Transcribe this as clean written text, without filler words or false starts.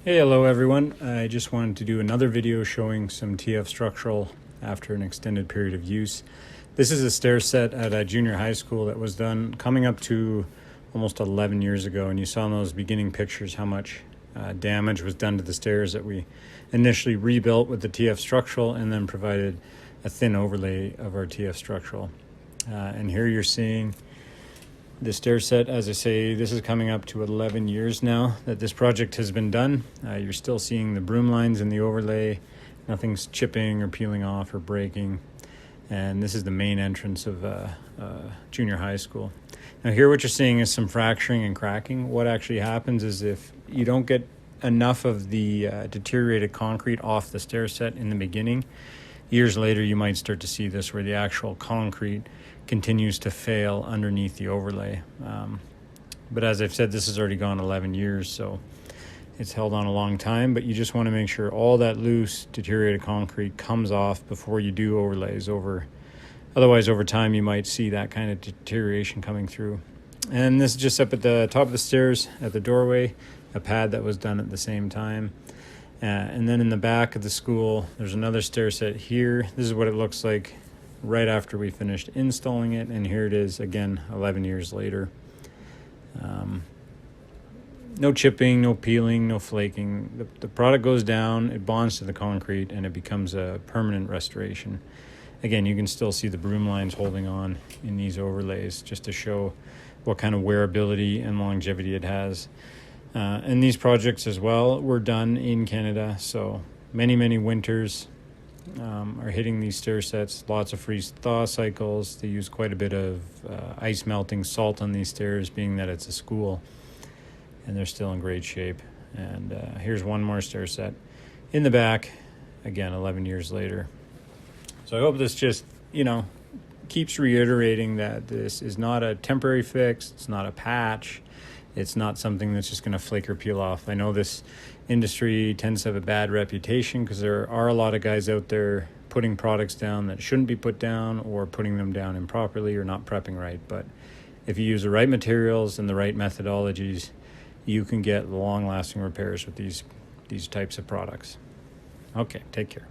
Hey, hello everyone. I just wanted to do another video showing some TF structural after an extended period of use. This is a stair set at a junior high school that was done coming up to almost 11 years ago, and you saw in those beginning pictures how much damage was done to the stairs that we initially rebuilt with the TF structural and then provided a thin overlay of our TF structural. And here you're seeing the stair set. As I say, this is coming up to 11 years now that this project has been done. You're still seeing the broom lines in the overlay. Nothing's chipping or peeling off or breaking. And this is the main entrance of junior high school. Now here what you're seeing is some fracturing and cracking. What actually happens is if you don't get enough of the deteriorated concrete off the stair set in the beginning, years later you might start to see this where the actual concrete continues to fail underneath the overlay. But as I've said, this has already gone 11 years, so it's held on a long time, but you just want to make sure all that loose deteriorated concrete comes off before you do overlays over. Otherwise, over time, you might see that kind of deterioration coming through. And this is just up at the top of the stairs at the doorway, a pad that was done at the same time. And then in the back of the school, there's another stair set here. This is what it looks like right after we finished installing it, and here it is again 11 years later. No chipping, no peeling, no flaking. The product goes down, it bonds to the concrete, and it becomes a permanent restoration. Again, you can still see the broom lines holding on in these overlays just to show what kind of wearability and longevity it has. And these projects as well were done in Canada, so many winters are hitting these stair sets. Lots of freeze-thaw cycles. They use quite a bit of ice melting salt on these stairs, being that it's a school, and they're still in great shape. And here's one more stair set in the back, again 11 years later. So I hope this just keeps reiterating that this is not a temporary fix, it's not a patch, it's not something that's just going to flake or peel off. I know this industry tends to have a bad reputation because there are a lot of guys out there putting products down that shouldn't be put down, or putting them down improperly, or not prepping right. But if you use the right materials and the right methodologies, you can get long-lasting repairs with these types of products. Okay, take care.